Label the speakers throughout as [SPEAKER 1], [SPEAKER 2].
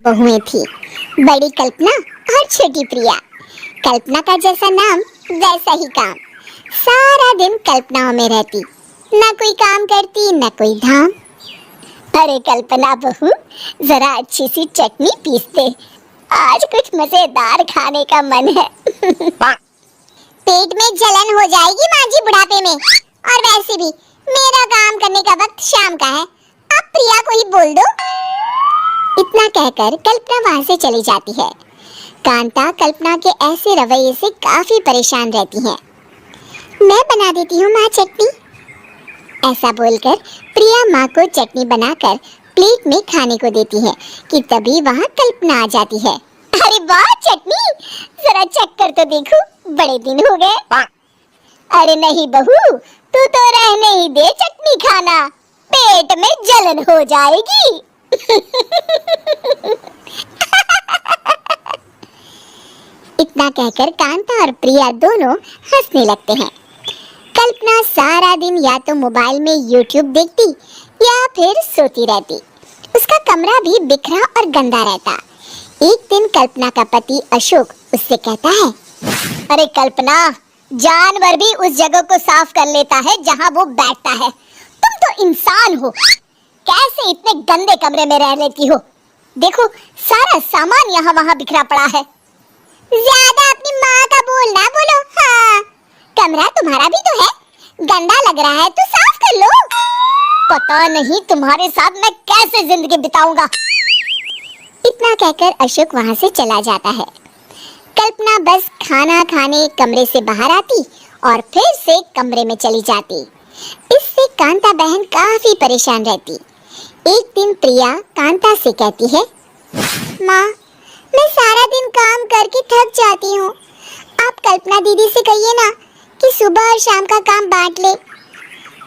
[SPEAKER 1] बहुएं थी, बड़ी कल्पना और छोटी प्रिया। कल्पना का जैसा नाम वैसा ही काम। सारा दिन कल्पनाओं में रहती, ना कोई काम करती ना कोई धाम। अरे कल्पना बहू, जरा अच्छी सी चटनी पीस दे, आज कुछ मजेदार खाने का मन है। पेट में जलन हो जाएगी माँ जी बुढ़ापे में, और वैसे भी मेरा काम करने का वक्त शाम का है। अब प्रिया को ही बोल दो। इतना कहकर कल्पना वहां से चली जाती है। कांता कल्पना के ऐसे रवैये से काफी परेशान रहती है। मैं बना देती हूँ माँ चटनी, ऐसा बोलकर प्रिया माँ को चटनी बनाकर प्लेट में खाने को देती है कि तभी वहाँ कल्पना आ जाती है। अरे वाह चटनी, जरा चख कर तो देखो, बड़े दिन हो गए। अरे नहीं बहू, तू तो रहने ही दे चटनी खाना, पेट में जलन हो जाएगी। इतना कहकर कांता और प्रिया दोनों हंसने लगते हैं। कल्पना सारा दिन या तो मोबाइल में YouTube देखती या फिर सोती रहती। उसका कमरा भी बिखरा और गंदा रहता। एक दिन कल्पना का पति अशोक उससे कहता है, अरे कल्पना, जानवर भी उस जगह को साफ कर लेता है जहाँ वो बैठता है, तुम तो इंसान हो, कैसे इतने गंदे कमरे में रह लेती हो? देखो सारा सामान यहाँ वहाँ बिखरा पड़ा है। ज्यादा अपनी माँ का बोल ना बोलो। हाँ, कमरा तुम्हारा भी तो है, गंदा लग रहा है तो साफ कर लो। पता नहीं तुम्हारे साथ मैं कैसे जिंदगी बिताऊंगा। इतना कहकर अशोक वहाँ से चला जाता है। कल्पना बस खाना खाने कमरे से बाहर आती और फिर से कमरे में चली जाती। इससे कांता बहन काफी परेशान रहती। एक दिन प्रिया कांता से कहती है, माँ, मैं सारा दिन काम करके थक जाती हूँ। आप कल्पना दीदी से कहिए ना कि सुबह और शाम का काम बांट ले।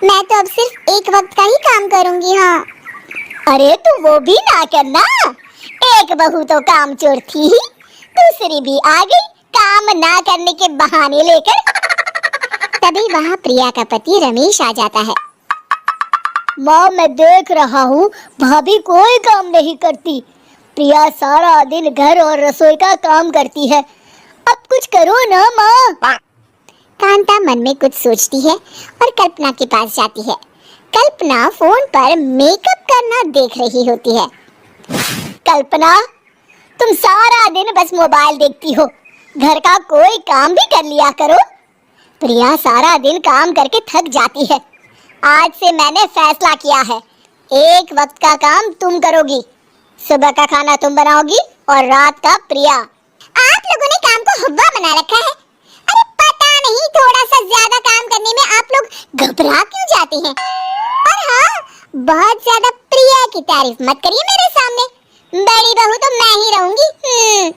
[SPEAKER 1] मैं तो अब सिर्फ एक वक्त का ही काम करूँगी। हाँ। अरे तू वो भी ना करना, एक बहू तो काम चोर थी, दूसरी भी आ गई काम ना करने के बहाने लेकर। तभी वहाँ प्रिया का पति रमेश आ जाता है। माँ, मैं देख रहा हूँ भाभी कोई काम नहीं करती, प्रिया सारा दिन घर और रसोई का काम करती है, अब कुछ करो ना माँ। कांता मन में कुछ सोचती है और कल्पना के पास जाती है। कल्पना फोन पर मेकअप करना देख रही होती है। कल्पना, तुम सारा दिन बस मोबाइल देखती हो, घर का कोई काम भी कर लिया करो। प्रिया सारा दिन काम करके थक जाती है। आज से मैंने फैसला किया है, एक वक्त का काम तुम करोगी, सुबह का खाना तुम बनाओगी और रात का प्रिया। आप लोगों ने काम को हवा बना रखा है। अरे पता नहीं थोड़ा सा ज्यादा काम करने में आप लोग घबरा क्यों जाते हैं। और हाँ, बहुत ज्यादा प्रिया की तारीफ मत करिए मेरे सामने, बड़ी बहू तो मैं ही रहूंगी।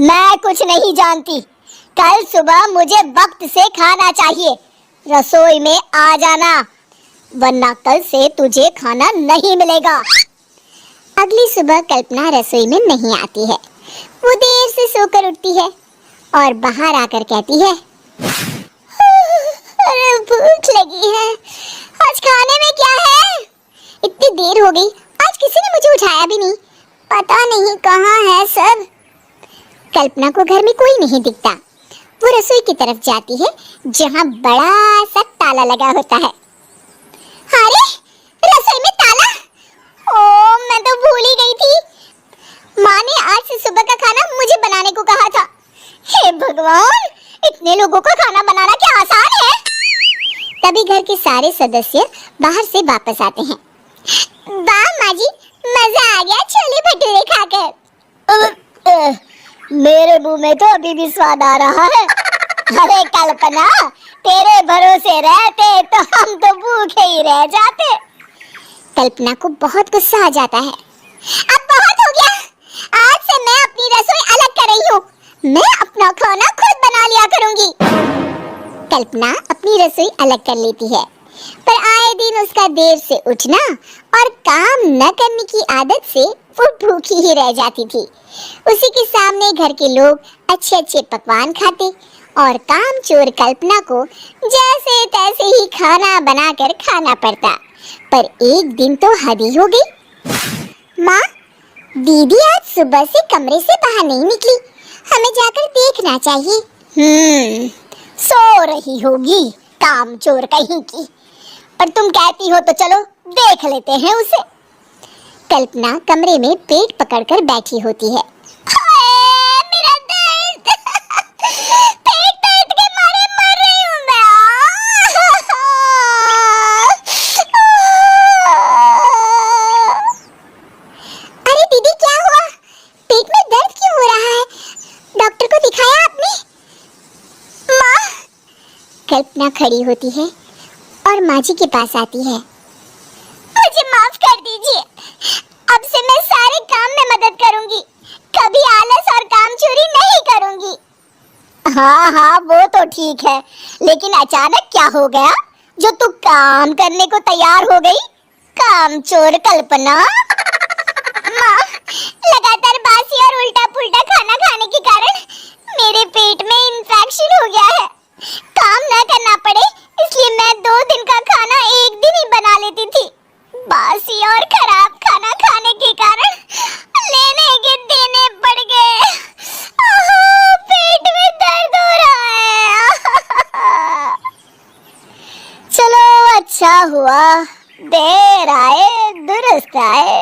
[SPEAKER 1] मैं कुछ नहीं जानती, कल सुबह मुझे वक्त से खाना चाहिए, रसोई में आ जाना, वरना कल से तुझे खाना नहीं मिलेगा। अगली सुबह कल्पना रसोई में नहीं आती है। वो देर से सोकर उठती है और बाहर आकर कहती है, अरे भूख लगी है, आज खाने में क्या है? इतनी देर हो गई, आज किसी ने मुझे उठाया भी नहीं, पता नहीं कहाँ है सब। कल्पना को घर में कोई नहीं दिखता। वो रसोई की तरफ जाती है जहाँ बड़ा सा ताला लगा होता है। अरे रसोई में ताला! ओह, मैं तो भूल ही गई थी। माँ ने आज से सुबह का खाना मुझे बनाने को कहा था। हे भगवान, इतने लोगों का खाना बनाना क्या आसान है? तभी घर के सारे सदस्य बाहर से वापस आते हैं। वाह माँ जी, मजा आ गया छोले भटूरे खाकर। मेरे मुंह में तो अभी भी स्वाद आ रहा है। अरे कल्पना, तेरे भरोसे रहते तो हम तो भूखे ही रह जाते। कल्पना को बहुत गुस्सा आ जाता है। अब बहुत हो गया, आज से मैं अपनी रसोई अलग कर रही हूँ, मैं अपना खाना खुद बना लिया करूँगी। कल्पना अपनी रसोई अलग कर लेती है, पर आए दिन उसका देर से उठना और काम न करने की आदत से वो भूखी ही रह जाती थी। उसी के सामने घर के लोग अच्छे अच्छे पकवान खाते और कामचोर कल्पना को जैसे तैसे ही खाना बनाकर खाना पड़ता। पर एक दिन तो हद ही हो गई। माँ, दीदी आज सुबह से कमरे से बाहर नहीं निकली, हमें जाकर देखना चाहिए। सो रही होगी, कामचोर कहीं की। पर तुम कहती हो तो चलो देख लेते हैं उसे। कल्पना कमरे में पेट पकड़कर बैठी होती है। हाय, मेरा दर्द। पेट दर्द के मारे मर रही हूँ मैं। अरे दीदी क्या हुआ? पेट में दर्द क्यों हो रहा है? डॉक्टर को दिखाया आपने? माँ। कल्पना खड़ी होती है और माँ जी के पास आती है। मुझे माफ कर दीजिए, अब से मैं सारे काम में मदद करूंगी, कभी आलस और काम चोरी नहीं करूंगी। हाँ हाँ वो तो ठीक है, लेकिन अचानक क्या हो गया जो तू काम करने को तैयार हो गई? कामचोर कल्पना। माँ, लगातार बासी और उल्टा पुल्टा खाना खाने के कारण मेरे पेट में इन्फेक्शन हो गया है। काम न करना पड़े इसलिए मैं 2 दिन का खाना एक दिन ही बना लेती थी। बासी और खराब खाना खाने के कारण लेने के देने पड़ गए। पेट में दर्द हो रहा है। चलो अच्छा हुआ, देर आए दुरुस्त आए।